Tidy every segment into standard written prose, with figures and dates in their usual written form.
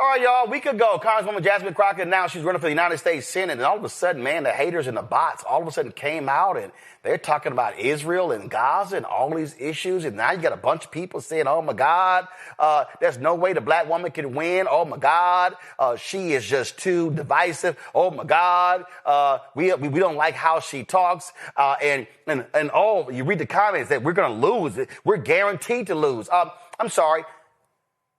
All right, y'all, a week ago, Congresswoman Jasmine Crockett announced she's running for the United States Senate, and all of a sudden, man, the haters and the bots all of a sudden came out, and they're talking about Israel and Gaza and all these issues, and now you got a bunch of people saying, oh, my God, there's no way the black woman can win. Oh, my God, she is just too divisive. Oh, my God, we don't like how she talks. And you read the comments that we're going to lose. We're guaranteed to lose. I'm sorry.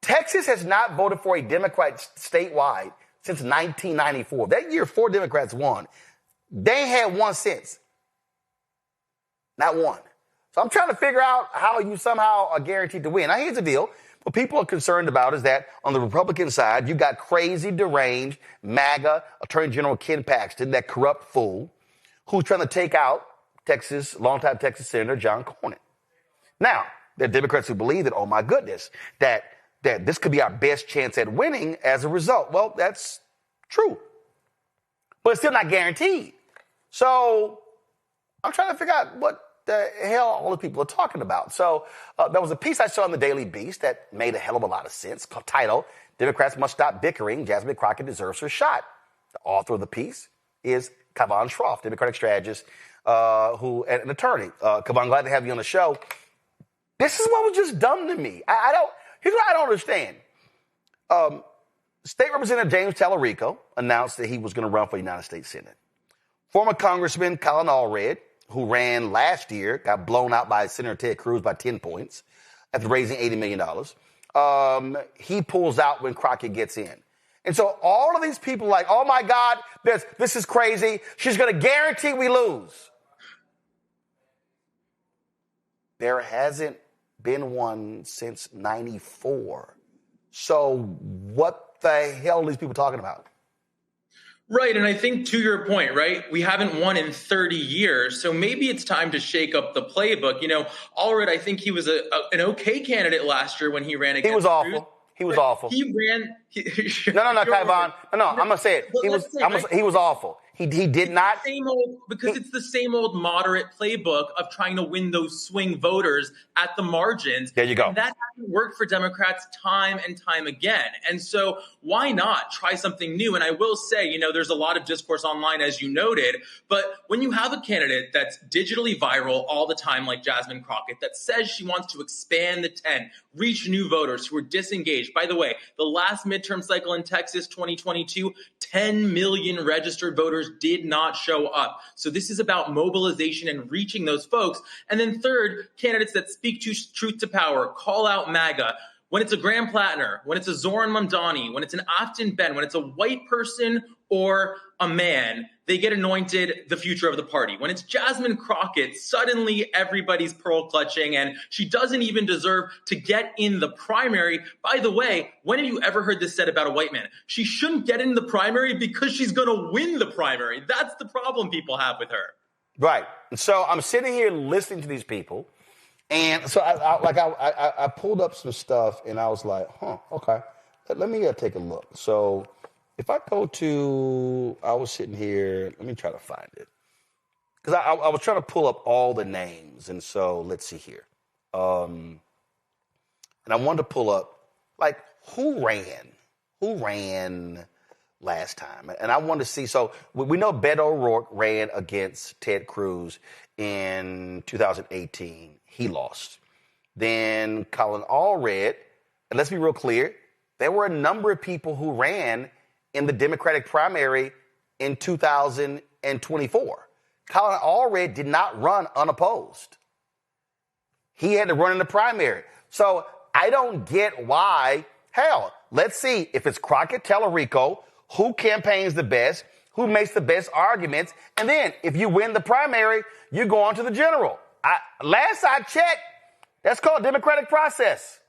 Texas has not voted for a Democrat statewide since 1994. That year, 4 Democrats won. They ain't had one since. Not one. So I'm trying to figure out how you somehow are guaranteed to win. Now, here's the deal. What people are concerned about is that on the Republican side, you got crazy, deranged, MAGA Attorney General Ken Paxton, that corrupt fool, who's trying to take out longtime Texas Senator John Cornyn. Now, there are Democrats who believe that, oh, my goodness, that this could be our best chance at winning as a result. Well, that's true. But it's still not guaranteed. So I'm trying to figure out what the hell all the people are talking about. So there was a piece I saw in the Daily Beast that made a hell of a lot of sense, titled, Democrats Must Stop Bickering, Jasmine Crockett Deserves Her Shot. The author of the piece is Kaivan Shroff, Democratic strategist and an attorney. Kaivan, glad to have you on the show. This is what was just dumb to me. Here's what I don't understand. State Representative James Tallarico announced that he was going to run for the United States Senate. Former Congressman Colin Allred, who ran last year, got blown out by Senator Ted Cruz by 10 points after raising $80 million. He pulls out when Crockett gets in. And so all of these people are like, oh, my God, this is crazy. She's going to guarantee we lose. There hasn't been one since 94. So what the hell are these people talking about? Right. And I think to your point, right, we haven't won in 30 years. So maybe it's time to shake up the playbook. You know, Allred, I think he was an okay candidate last year when he ran against He was awful. Cruz. He was awful. He ran. No, Kaivan. No, I'm going to say it. He was awful. He did not. Because it's the same old moderate playbook of trying to win those swing voters at the margins. There you go. And that hasn't worked for Democrats time and time again. And so why not try something new? And I will say, you know, there's a lot of discourse online, as you noted. But when you have a candidate that's digitally viral all the time, like Jasmine Crockett, that says she wants to expand the tent, reach new voters who are disengaged. By the way, the last midterm cycle in Texas, 2022, 10 million registered voters did not show up. So this is about mobilization and reaching those folks. And then third, candidates that speak truth to power, call out MAGA. When it's a Graham Plattner, when it's a Zoran Mamdani, when it's an Afton Ben, when it's a white person or a man, they get anointed the future of the party. When it's Jasmine Crockett, suddenly everybody's pearl clutching and she doesn't even deserve to get in the primary. By the way, when have you ever heard this said about a white man? She shouldn't get in the primary because she's going to win the primary. That's the problem people have with her. Right. So I'm sitting here listening to these people. And so I pulled up some stuff and I was like, okay, let me take a look. So if I go to, I was sitting here, let me try to find it. Because I was trying to pull up all the names. And so let's see here. And I wanted to pull up, like, who ran last time? And I wanted to see, so we know Beto O'Rourke ran against Ted Cruz in 2018. He lost. Then Colin Allred, and let's be real clear, there were a number of people who ran in the Democratic primary in 2024. Colin Allred did not run unopposed. He had to run in the primary. So I don't get why. Hell, let's see if it's Crockett, Tallarico, who campaigns the best, who makes the best arguments. And then if you win the primary, you go on to the general. Last I checked, that's called democratic process.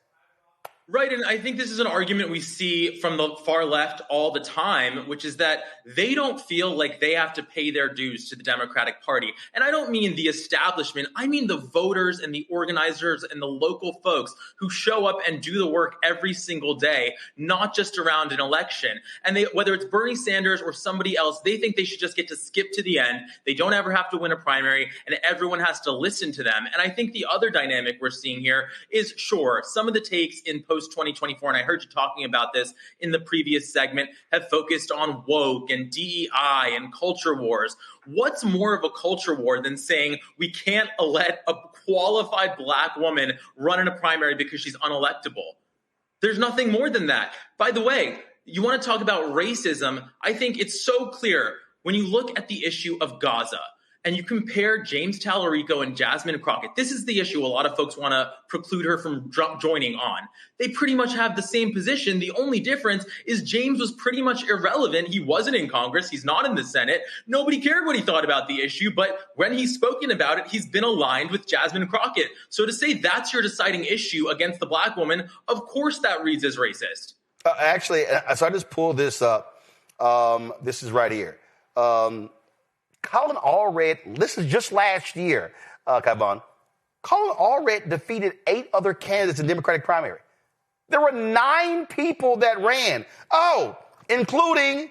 Right, and I think this is an argument we see from the far left all the time, which is that they don't feel like they have to pay their dues to the Democratic Party. And I don't mean the establishment, I mean the voters and the organizers and the local folks who show up and do the work every single day, not just around an election. And whether it's Bernie Sanders or somebody else, they think they should just get to skip to the end. They don't ever have to win a primary, and everyone has to listen to them. And I think the other dynamic we're seeing here is, sure, some of the takes in post-2024, and I heard you talking about this in the previous segment, have focused on woke and DEI and culture wars. What's more of a culture war than saying we can't let a qualified Black woman run in a primary because she's unelectable? There's nothing more than that. By the way, you want to talk about racism? I think it's so clear when you look at the issue of Gaza and you compare James Tallarico and Jasmine Crockett. This is the issue a lot of folks want to preclude her from joining on. They pretty much have the same position. The only difference is James was pretty much irrelevant. He wasn't in Congress. He's not in the Senate. Nobody cared what he thought about the issue. But when he's spoken about it, he's been aligned with Jasmine Crockett. So to say that's your deciding issue against the Black woman, of course that reads as racist. Actually, so I just pulled this up. This is right here. Colin Allred, this is just last year, Kaivan. Colin Allred defeated 8 other candidates in the Democratic primary. There were 9 people that ran. Oh, including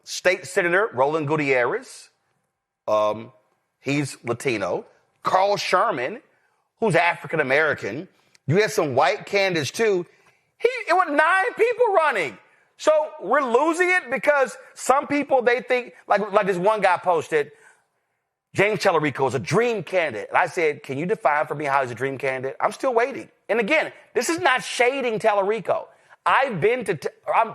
State Senator Roland Gutierrez. He's Latino. Carl Sherman, who's African American. You had some white candidates too. It was 9 people running. So we're losing it because some people, they think, like this one guy posted, James Tallarico is a dream candidate. And I said, can you define for me how he's a dream candidate? I'm still waiting. And again, this is not shading Tallarico. I've been to,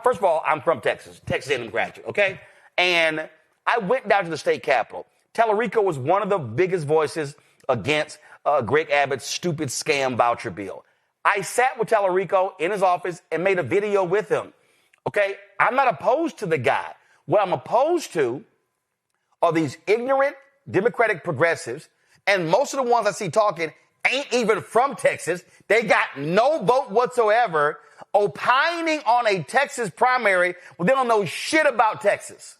first of all, I'm from Texas A&M graduate, okay? And I went down to the state capitol. Tallarico was one of the biggest voices against Greg Abbott's stupid scam voucher bill. I sat with Tallarico in his office and made a video with him. Okay, I'm not opposed to the guy. What I'm opposed to are these ignorant Democratic progressives, and most of the ones I see talking ain't even from Texas. They got no vote whatsoever, opining on a Texas primary when they don't know shit about Texas.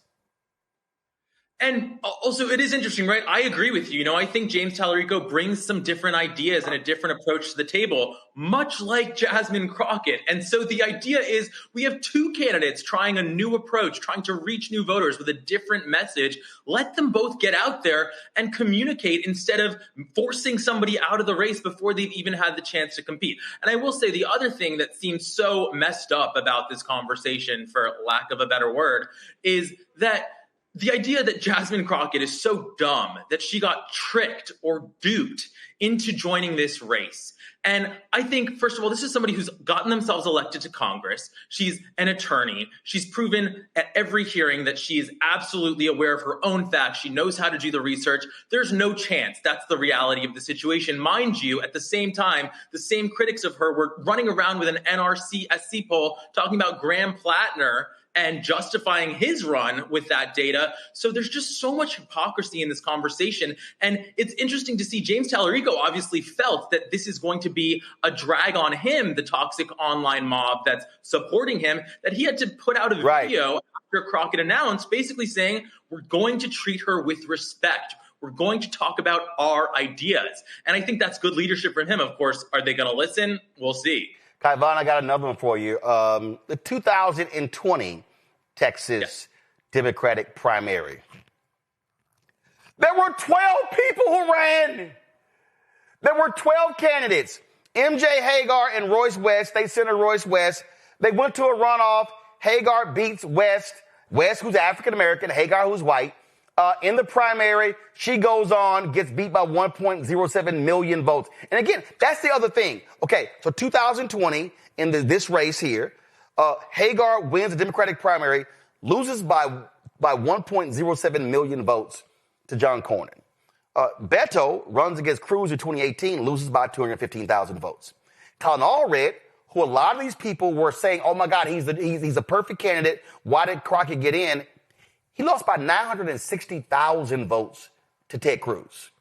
And also, it is interesting, right? I agree with you. You know, I think James Tallarico brings some different ideas and a different approach to the table, much like Jasmine Crockett. And so the idea is we have 2 candidates trying a new approach, trying to reach new voters with a different message. Let them both get out there and communicate instead of forcing somebody out of the race before they've even had the chance to compete. And I will say the other thing that seems so messed up about this conversation, for lack of a better word, is that the idea that Jasmine Crockett is so dumb that she got tricked or duped into joining this race. And I think, first of all, this is somebody who's gotten themselves elected to Congress. She's an attorney. She's proven at every hearing that she is absolutely aware of her own facts. She knows how to do the research. There's no chance. That's the reality of the situation. Mind you, at the same time, the same critics of her were running around with an NRC SC poll talking about Graham Plattner and justifying his run with that data. So there's just so much hypocrisy in this conversation. And it's interesting to see James Tallarico obviously felt that this is going to be a drag on him, the toxic online mob that's supporting him, that he had to put out a video after Crockett announced, basically saying, we're going to treat her with respect. We're going to talk about our ideas. And I think that's good leadership from him. Of course, are they going to listen? We'll see. Kaivan, I got another one for you. The 2020 Texas Democratic primary. There were 12 people who ran. There were 12 candidates. MJ Hagar and Royce West, State Senator Royce West, they went to a runoff. Hagar beats West, who's African-American, Hagar, who's white. In the primary, she goes on, gets beat by 1.07 million votes. And again, that's the other thing. Okay, so 2020, in this race here, Hagar wins the Democratic primary, loses by 1.07 million votes to John Cornyn. Beto runs against Cruz in 2018, loses by 215,000 votes. Colin Allred, who a lot of these people were saying, oh my God, he's a perfect candidate. Why did Crockett get in? He lost by 960,000 votes to Ted Cruz.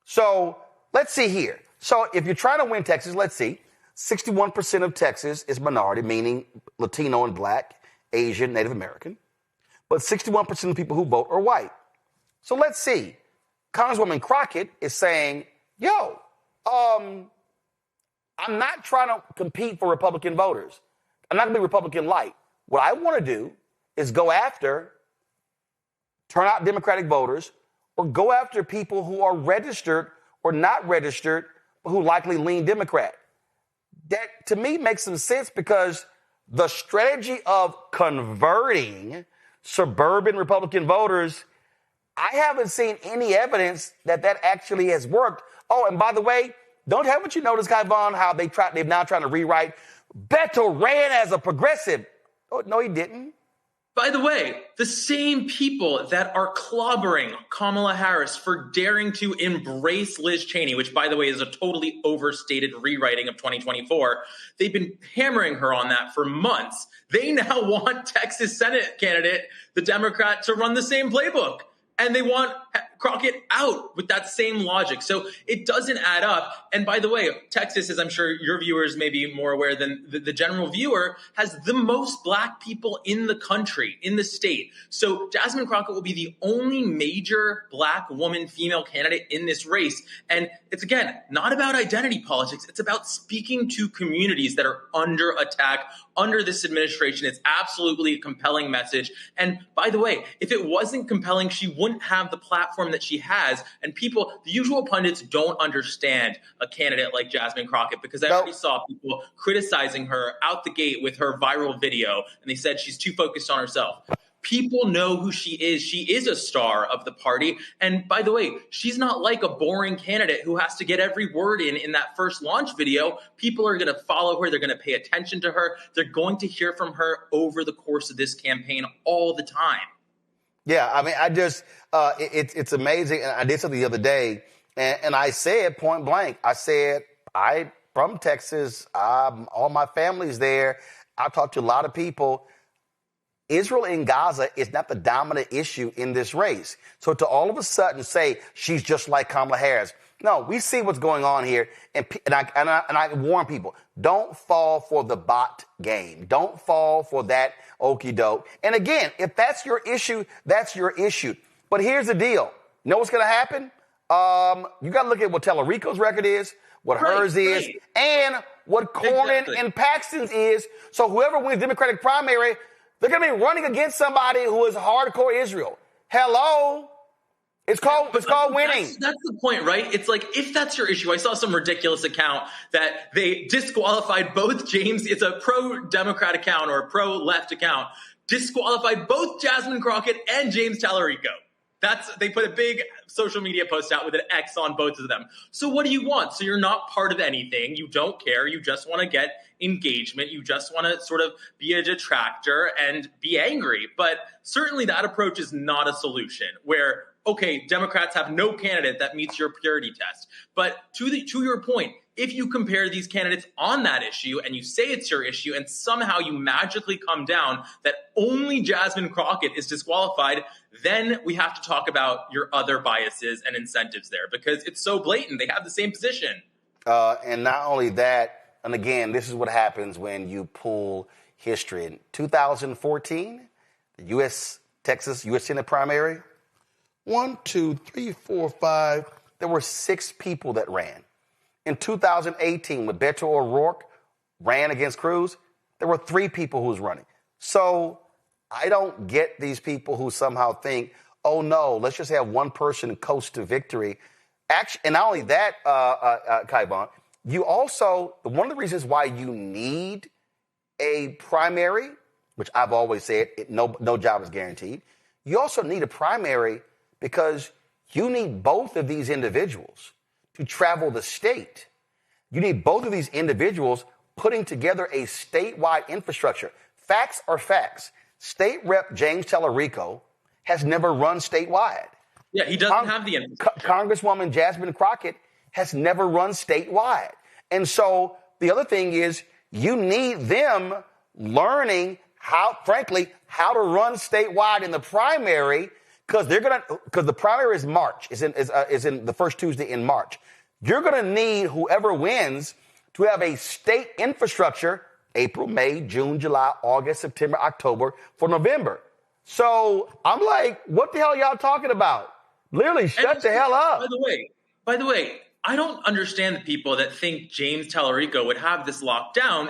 So let's see here. So if you're trying to win Texas, let's see. 61% of Texas is minority, meaning Latino and Black, Asian, Native American. But 61% of the people who vote are white. So let's see. Congresswoman Crockett is saying, yo, I'm not trying to compete for Republican voters. I'm not going to be Republican light. What I want to do is go after turnout Democratic voters or go after people who are registered or not registered, but who likely lean Democrat. that to me makes some sense because the strategy of converting suburban Republican voters, I haven't seen any evidence that actually has worked. Oh, and by the way, haven't you noticed, Kaivan, how they've now trying to rewrite Beto ran as a progressive? Oh, no, he didn't. By the way, the same people that are clobbering Kamala Harris for daring to embrace Liz Cheney, which, by the way, is a totally overstated rewriting of 2024, they've been hammering her on that for months. They now want Texas Senate candidate, the Democrat, to run the same playbook. And they want Crockett out with that same logic. So it doesn't add up. And by the way, Texas, as I'm sure your viewers may be more aware than the general viewer, has the most black people in the country, in the state. So Jasmine Crockett will be the only major black woman female candidate in this race. And it's, again, not about identity politics. It's about speaking to communities that are under attack under this administration. It's absolutely a compelling message. And by the way, if it wasn't compelling, she wouldn't have the platform that she has. And people, the usual pundits, don't understand a candidate like Jasmine Crockett, because I already saw people criticizing her out the gate with her viral video, and they said she's too focused on herself. People know who she is. She is a star of the party. And by the way, she's not like a boring candidate who has to get every word in that first launch video. People are going to follow her. They're going to pay attention to her. They're going to hear from her over the course of this campaign all the time. Yeah, I mean, it's amazing. And I did something the other day, and I said point blank, I said, I'm from Texas. All my family's there. I talked to a lot of people. Israel and Gaza is not the dominant issue in this race. So to all of a sudden say she's just like Kamala Harris. No, we see what's going on here. And I warn people, don't fall for the bot game. Don't fall for that okie doke. And again, if that's your issue, that's your issue. But here's the deal. You know what's going to happen? You got to look at what Tellerico's record is, what hers is, and what Cornyn and Paxton's is. So whoever wins Democratic primary, they're going to be running against somebody who is hardcore Israel. Hello? It's called winning. That's the point, right? It's like, if that's your issue, I saw some ridiculous account that they disqualified both James. It's a pro-Democrat account or a pro-left account. Disqualified both Jasmine Crockett and James Tallarico. They put a big social media post out with an X on both of them. So what do you want? So you're not part of anything. You don't care. You just want to get engagement. You just want to sort of be a detractor and be angry. But certainly that approach is not a solution where, okay, Democrats have no candidate that meets your purity test. But to your point, if you compare these candidates on that issue and you say it's your issue and somehow you magically come down that only Jasmine Crockett is disqualified, then we have to talk about your other biases and incentives there, because it's so blatant. They have the same position. And not only that, and again, this is what happens when you pull history. In 2014, the U.S. Senate primary, 1, 2, 3, 4, 5, there were 6 people that ran. In 2018, when Beto O'Rourke ran against Cruz, there were 3 people who was running. So I don't get these people who somehow think, oh, no, let's just have one person coast to victory. Actually, and not only that, Kaivan, you also, one of the reasons why you need a primary, which I've always said, no job is guaranteed. You also need a primary because you need both of these individuals to travel the state. You need both of these individuals putting together a statewide infrastructure. Facts are facts. State Rep James Tellerico has never run statewide. Yeah, he doesn't have the infrastructure. Congresswoman Jasmine Crockett has never run statewide. And so the other thing is you need them learning how to run statewide in the primary, because the primary is March, is in the first Tuesday in March. You're going to need whoever wins to have a state infrastructure April, May, June, July, August, September, October for November. So I'm like, what the hell are y'all talking about? Literally, shut the hell up. By the way, I don't understand the people that think James Tallarico would have this locked down.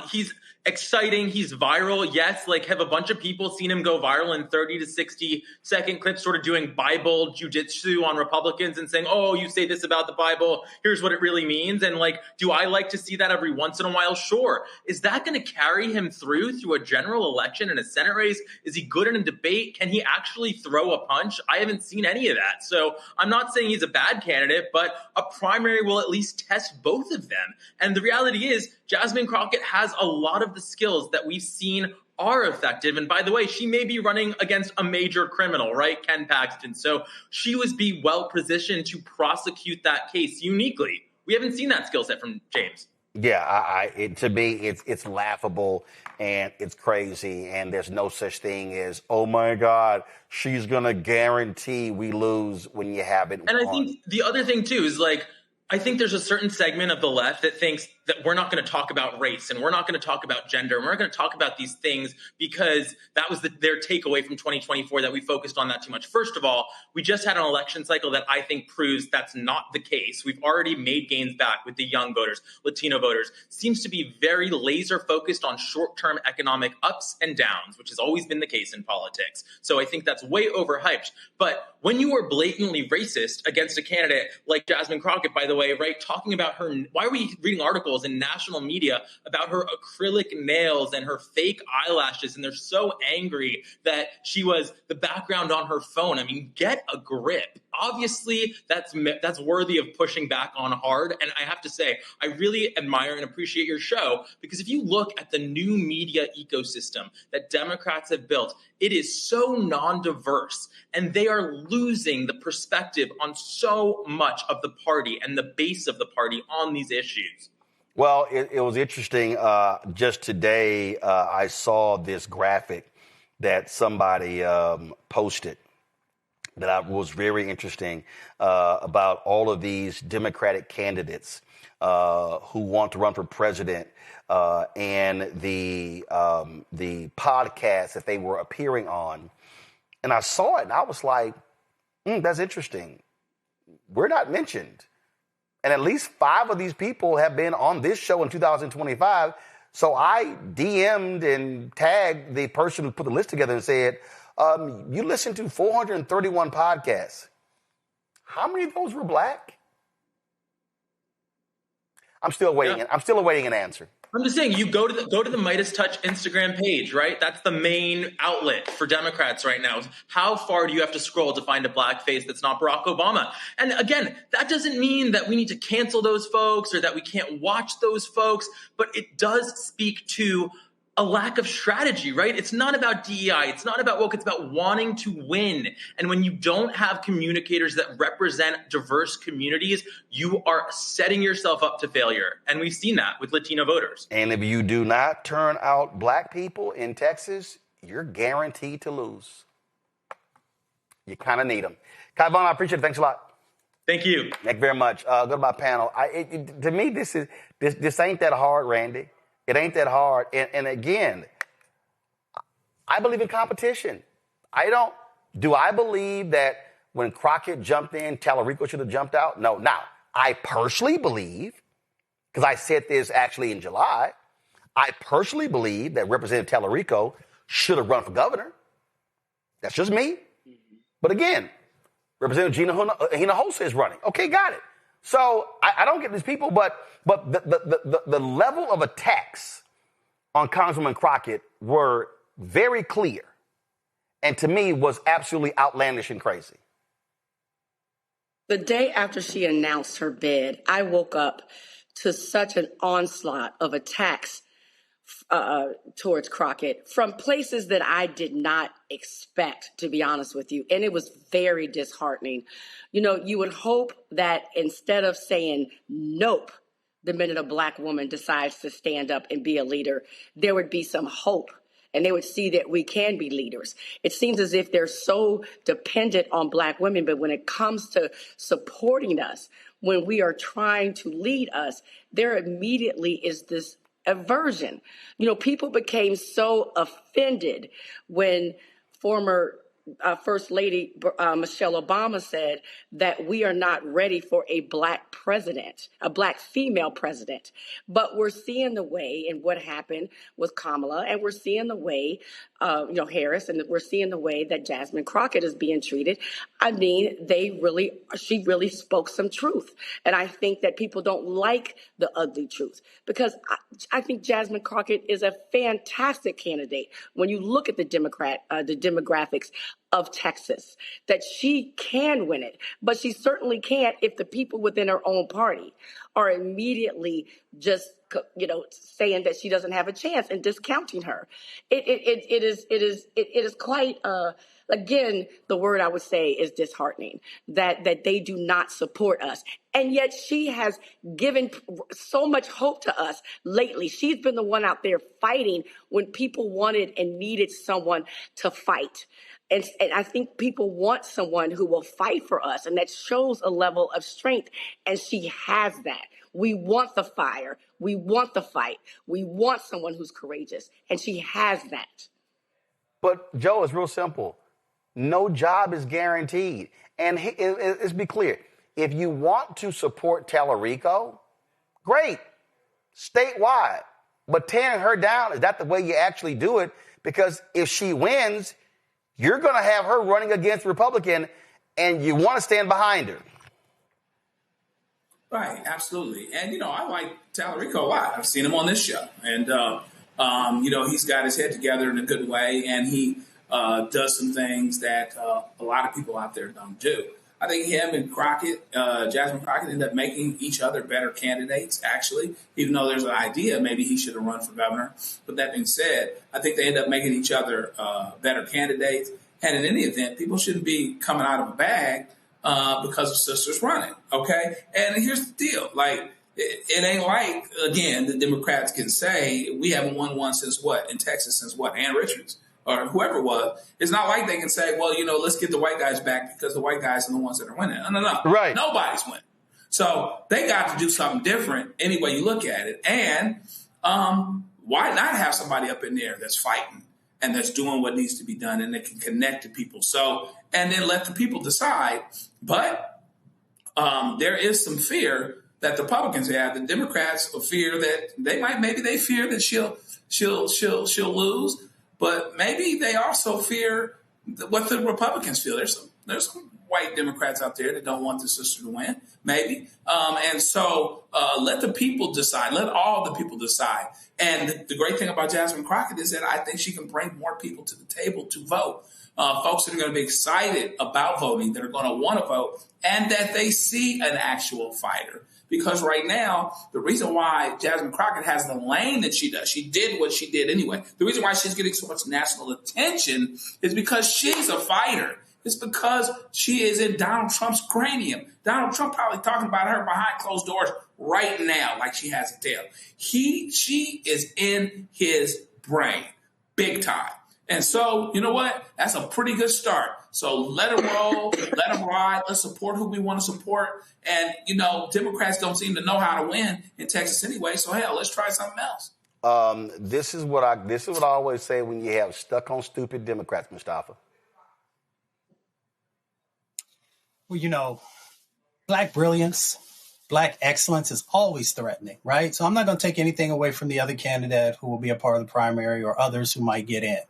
exciting. He's viral. Yes, like have a bunch of people seen him go viral in 30 to 60-second clips, sort of doing Bible jujitsu on Republicans and saying, oh, you say this about the Bible, here's what it really means. And like, do I like to see that every once in a while? Sure. Is that going to carry him through a general election and a Senate race? Is he good in a debate? Can he actually throw a punch? I haven't seen any of that. So I'm not saying he's a bad candidate, but a primary will at least test both of them. And the reality is, Jasmine Crockett has a lot of the skills that we've seen are effective. And by the way, she may be running against a major criminal, right? Ken Paxton. So she would be well positioned to prosecute that case uniquely. We haven't seen that skill set from James. Yeah, to me, it's laughable and it's crazy, and there's no such thing as, oh my God, she's gonna guarantee we lose when you haven't won. And I think the other thing too is like, I think there's a certain segment of the left that thinks that we're not going to talk about race and we're not going to talk about gender and we're not going to talk about these things because that was their takeaway from 2024, that we focused on that too much. First of all, we just had an election cycle that I think proves that's not the case. We've already made gains back with the young voters, Latino voters. Seems to be very laser focused on short-term economic ups and downs, which has always been the case in politics. So I think that's way overhyped. But when you are blatantly racist against a candidate like Jasmine Crockett, by the way, right, talking about her, why are we reading articles in national media about her acrylic nails and her fake eyelashes, and they're so angry that she was the background on her phone? I mean, get a grip. Obviously, that's worthy of pushing back on hard. And I have to say, I really admire and appreciate your show, because if you look at the new media ecosystem that Democrats have built, it is so non-diverse, and they are losing the perspective on so much of the party and the base of the party on these issues. Well, it was interesting. Just today, I saw this graphic that somebody posted that was very interesting about all of these Democratic candidates who want to run for president and the podcast that they were appearing on. And I saw it and I was like, that's interesting. We're not mentioned. And at least 5 of these people have been on this show in 2025. So I DM'd and tagged the person who put the list together and said, you listened to 431 podcasts. How many of those were black? I'm still waiting. Yeah. I'm still awaiting an answer. I'm just saying, you go to the Midas Touch Instagram page, right? That's the main outlet for Democrats right now. How far do you have to scroll to find a black face that's not Barack Obama? And again, that doesn't mean that we need to cancel those folks or that we can't watch those folks, but it does speak to a lack of strategy, right? It's not about DEI. It's not about woke. It's about wanting to win. And when you don't have communicators that represent diverse communities, you are setting yourself up to failure. And we've seen that with Latino voters. And if you do not turn out black people in Texas, you're guaranteed to lose. You kind of need them. Kaivan, I appreciate it. Thanks a lot. Thank you. Thank you very much. Go to my panel. To me, this ain't that hard, Randy. It ain't that hard. And again, I believe in competition. Do I believe that when Crockett jumped in, Tallarico should have jumped out? No. Now, I personally believe, because I said this actually in July, I personally believe that Representative Tallarico should have run for governor. That's just me. But again, Representative Hinojosa is running. Okay, got it. So I don't get these people, but the level of attacks on Congresswoman Crockett were very clear, and to me was absolutely outlandish and crazy. The day after she announced her bid, I woke up to such an onslaught of attacks towards Crockett from places that I did not expect, to be honest with you. And it was very disheartening. You know, you would hope that instead of saying nope the minute a black woman decides to stand up and be a leader, there would be some hope and they would see that we can be leaders. It seems as if they're so dependent on black women, but when it comes to supporting us, when we are trying to lead us, there immediately is this aversion. You know, people became so offended when former First Lady Michelle Obama said that we are not ready for a black president, a black female president. But we're seeing the way in what happened with Kamala, and we're seeing the way, Harris, and we're seeing the way that Jasmine Crockett is being treated. I mean, she really spoke some truth. And I think that people don't like the ugly truth, because I think Jasmine Crockett is a fantastic candidate when you look at the demographics of Texas, that she can win it. But she certainly can't if the people within her own party are immediately just, saying that she doesn't have a chance and discounting her. It is quite, again, the word I would say is disheartening, that they do not support us. And yet she has given so much hope to us lately. She's been the one out there fighting when people wanted and needed someone to fight. And I think people want someone who will fight for us, and that shows a level of strength, and she has that. We want the fire. We want the fight. We want someone who's courageous, and she has that. But, Joe, it's real simple. No job is guaranteed. And let's be clear. If you want to support Tallarico, great, statewide. But tearing her down, is that the way you actually do it? Because if she wins, you're going to have her running against Republican, and you want to stand behind her. Right, absolutely. And, I like Tallarico a lot. I've seen him on this show. And, he's got his head together in a good way, and he does some things that a lot of people out there don't do. I think him and Crockett, Jasmine Crockett, end up making each other better candidates, actually, even though there's an idea maybe he should have run for governor. But that being said, I think they end up making each other better candidates. And in any event, people shouldn't be coming out of a bag because of sisters running, okay? And here's the deal. Like, it ain't like, again, the Democrats can say, we haven't won one since what? In Texas since what? Ann Richards or whoever it was. It's not like they can say, well, let's get the white guys back because the white guys are the ones that are winning. No. Right. Nobody's winning. So they got to do something different any way you look at it. And why not have somebody up in there that's fighting and that's doing what needs to be done and that can connect to people? So, and then let the people decide. But there is some fear that the Republicans have. The Democrats fear that they fear that she'll lose. But maybe they also fear what the Republicans feel. There's some white Democrats out there that don't want the sister to win, maybe. And so let the people decide. Let all the people decide. And the great thing about Jasmine Crockett is that I think she can bring more people to the table to vote. Folks that are going to be excited about voting, that are going to want to vote, and that they see an actual fighter. Because right now, the reason why Jasmine Crockett has the lane that she does, she did what she did anyway. The reason why she's getting so much national attention is because she's a fighter. It's because she is in Donald Trump's cranium. Donald Trump probably talking about her behind closed doors right now, like she has a tail. She is in his brain, big time. And so, you know what? That's a pretty good start. So let her roll, let her ride. Let's support who we want to support. And, Democrats don't seem to know how to win in Texas anyway. So, hell, let's try something else. This is what I always say when you have stuck on stupid Democrats, Mustafa. Well, Black brilliance, Black excellence is always threatening, right? So I'm not going to take anything away from the other candidate who will be a part of the primary or others who might get in.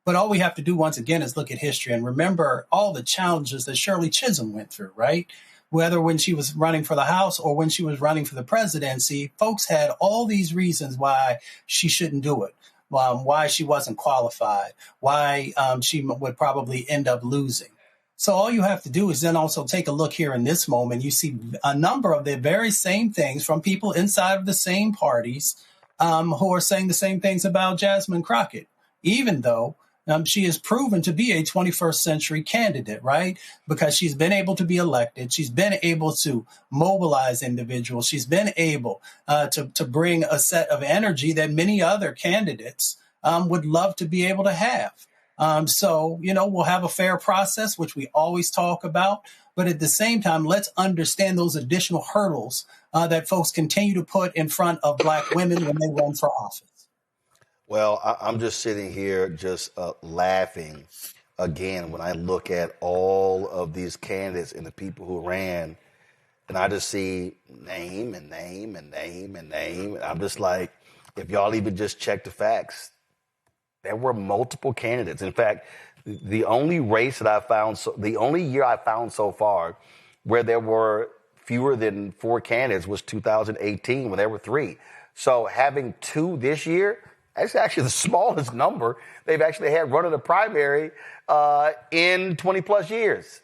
But all we have to do, once again, is look at history and remember all the challenges that Shirley Chisholm went through, right? Whether when she was running for the House or when she was running for the presidency, folks had all these reasons why she shouldn't do it, why she wasn't qualified, why she would probably end up losing. So all you have to do is then also take a look here in this moment. You see a number of the very same things from people inside of the same parties who are saying the same things about Jasmine Crockett, even though she has proven to be a 21st century candidate, right? Because she's been able to be elected. She's been able to mobilize individuals. She's been able to bring a set of energy that many other candidates would love to be able to have. So, we'll have a fair process, which we always talk about. But at the same time, let's understand those additional hurdles that folks continue to put in front of Black women when they run for office. Well, I'm just sitting here just laughing again, when I look at all of these candidates and the people who ran, and I just see name and name and name and name, and I'm just like, if y'all even just check the facts, there were multiple candidates. In fact, the only race that I found, the only year I found so far where there were fewer than 4 candidates was 2018, when there were 3. So having 2 this year, that's actually the smallest number they've actually had running a primary in 20 plus years.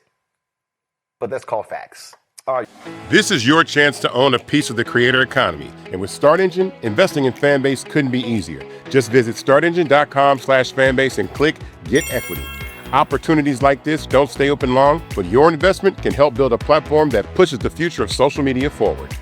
But that's called facts. All right. This is your chance to own a piece of the creator economy. And with Start Engine, investing in Fanbase couldn't be easier. Just visit startengine.com/fanbase and click Get Equity. Opportunities like this don't stay open long, but your investment can help build a platform that pushes the future of social media forward.